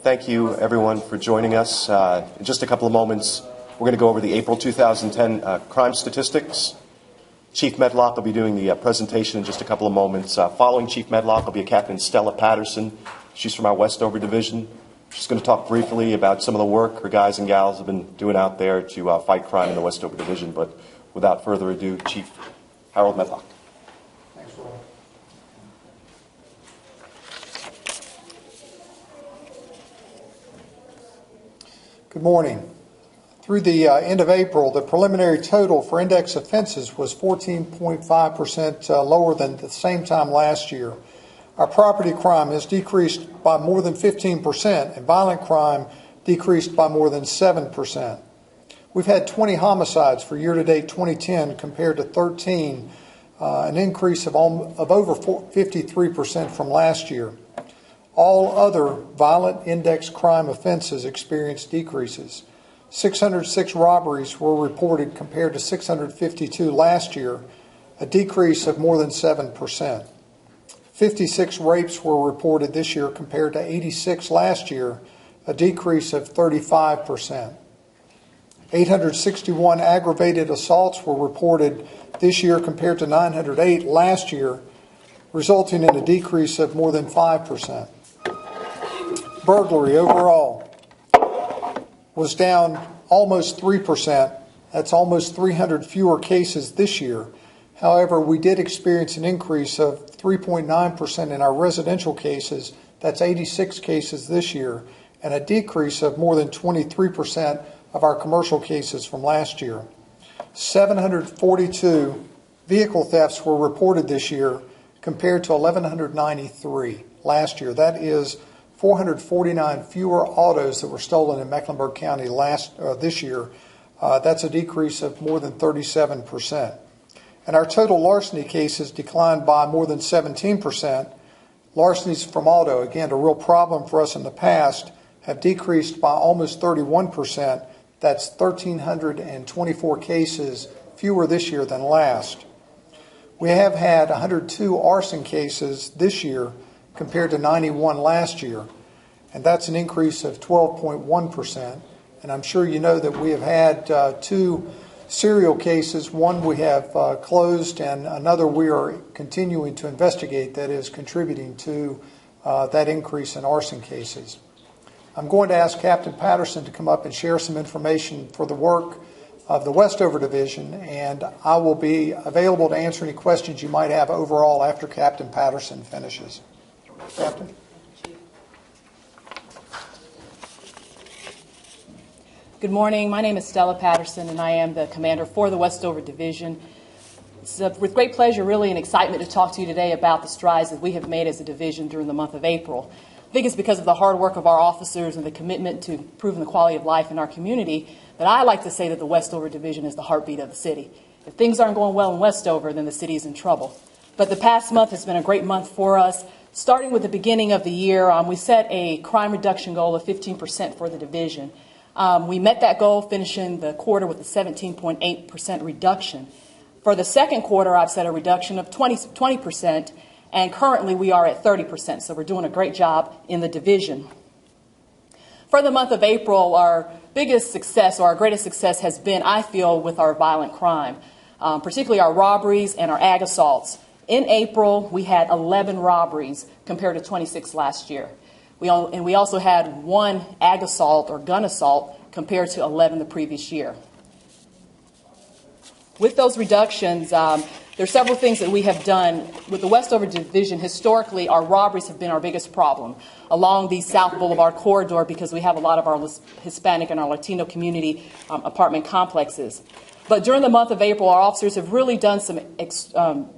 Thank you, everyone, for joining us. In just a couple of moments, we're going to go over the April 2010 crime statistics. Chief Medlock will be doing the presentation in just a couple of moments. Following Chief Medlock will be a Captain Stella Patterson. She's from our Westover Division. She's going to talk briefly about some of the work her guys and gals have been doing out there to fight crime in the Westover Division. But without further ado, Chief Harold Medlock. Thanks, Roy. Good morning. Through the end of April, the preliminary total for index offenses was 14.5% lower than the same time last year. Our property crime has decreased by more than 15%, and violent crime decreased by more than 7%. We've had 20 homicides for year-to-date 2010 compared to 13, an increase of over 53% from last year. All other violent index crime offenses experienced decreases. 606 robberies were reported compared to 652 last year, a decrease of more than 7%. 56 rapes were reported this year compared to 86 last year, a decrease of 35%. 861 aggravated assaults were reported this year compared to 908 last year, resulting in a decrease of more than 5%. Burglary overall was down almost 3%. That's almost 300 fewer cases this year. However, we did experience an increase of 3.9% in our residential cases. That's 86 cases this year, and a decrease of more than 23% of our commercial cases from last year. 742 vehicle thefts were reported this year compared to 1,193 last year. That is 449 fewer autos that were stolen in Mecklenburg County this year. That's a decrease of more than 37%. And our total larceny cases declined by more than 17%. Larcenies from auto, again, a real problem for us in the past, have decreased by almost 31%. That's 1,324 cases fewer this year than last. We have had 102 arson cases this year compared to 91 last year, and that's an increase of 12.1%. And I'm sure you know that we have had 2 serial cases. One we have closed, and another we are continuing to investigate that is contributing to that increase in arson cases. I'm going to ask Captain Patterson to come up and share some information for the work of the Westover Division, and I will be available to answer any questions you might have overall after Captain Patterson finishes. Captain? Good morning. My name is Stella Patterson, and I am the commander for the Westover Division. It's with great pleasure, really, and excitement to talk to you today about the strides that we have made as a division during the month of April. I think it's because of the hard work of our officers and the commitment to improving the quality of life in our community that I like to say that the Westover Division is the heartbeat of the city. If things aren't going well in Westover, then the city is in trouble. But the past month has been a great month for us. Starting with the beginning of the year, we set a crime reduction goal of 15% for the division. We met that goal, finishing the quarter with a 17.8% reduction. For the second quarter, I've set a reduction of 20%, and currently we are at 30%, so we're doing a great job in the division. For the month of April, our biggest success, or our greatest success, has been, I feel, with our violent crime, particularly our robberies and our ag assaults. In April, we had 11 robberies compared to 26 last year. We also had 1 ag assault or gun assault compared to 11 the previous year. With those reductions, there are several things that we have done. With the Westover Division, historically, our robberies have been our biggest problem along the South Boulevard corridor because we have a lot of our Hispanic and our Latino community apartment complexes. But during the month of April, our officers have really done some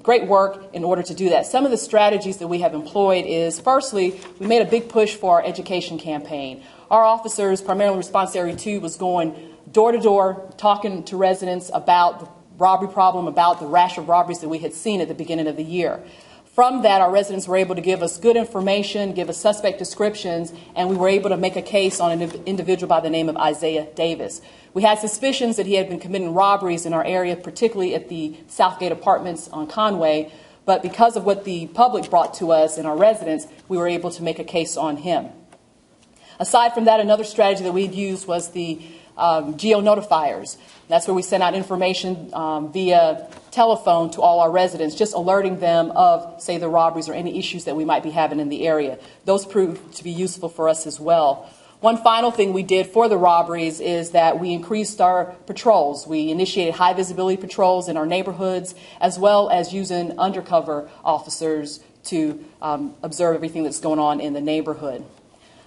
great work in order to do that. Some of the strategies that we have employed is, firstly, we made a big push for our education campaign. Our officers, primarily Response Area 2, was going door to door, talking to residents about the robbery problem, about the rash of robberies that we had seen at the beginning of the year. From that, our residents were able to give us good information, give us suspect descriptions, and we were able to make a case on an individual by the name of Isaiah Davis. We had suspicions that he had been committing robberies in our area, particularly at the Southgate Apartments on Conway, but because of what the public brought to us and our residents, we were able to make a case on him. Aside from that, another strategy that we'd used was the geo-notifiers. That's where we sent out information via telephone to all our residents, just alerting them of, say, the robberies or any issues that we might be having in the area. Those proved to be useful for us as well. One final thing we did for the robberies is that we increased our patrols. We initiated high visibility patrols in our neighborhoods, as well as using undercover officers to observe everything that's going on in the neighborhood.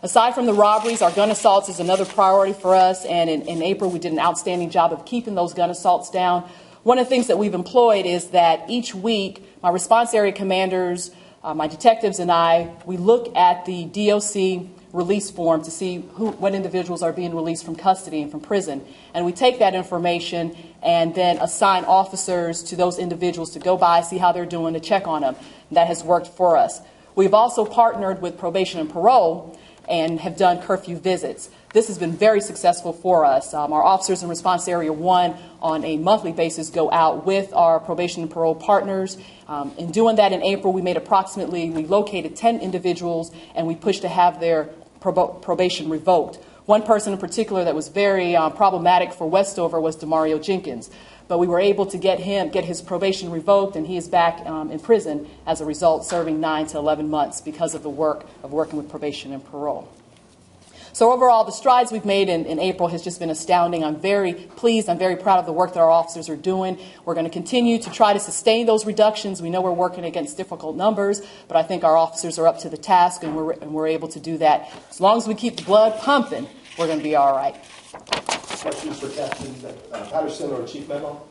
Aside from the robberies, our gun assaults is another priority for us, and in April we did an outstanding job of keeping those gun assaults down. One of the things that we've employed is that each week my response area commanders, my detectives and I, we look at the DOC release form to see what individuals are being released from custody and from prison. And we take that information and then assign officers to those individuals to go by, see how they're doing, to check on them. That has worked for us. We've also partnered with probation and parole and have done curfew visits. This has been very successful for us. Our officers in Response Area 1 on a monthly basis go out with our probation and parole partners. In doing that in April, we located 10 individuals and we pushed to have their probation revoked. One person in particular that was very problematic for Westover was Demario Jenkins. But we were able to get his probation revoked, and he is back in prison as a result, serving 9 to 11 months because of the work of working with probation and parole. So overall, the strides we've made in April has just been astounding. I'm very pleased. I'm very proud of the work that our officers are doing. We're going to continue to try to sustain those reductions. We know we're working against difficult numbers, but I think our officers are up to the task, and we're able to do that. As long as we keep the blood pumping, we're going to be all right. Questions for Captain Patterson or Chief Medlock?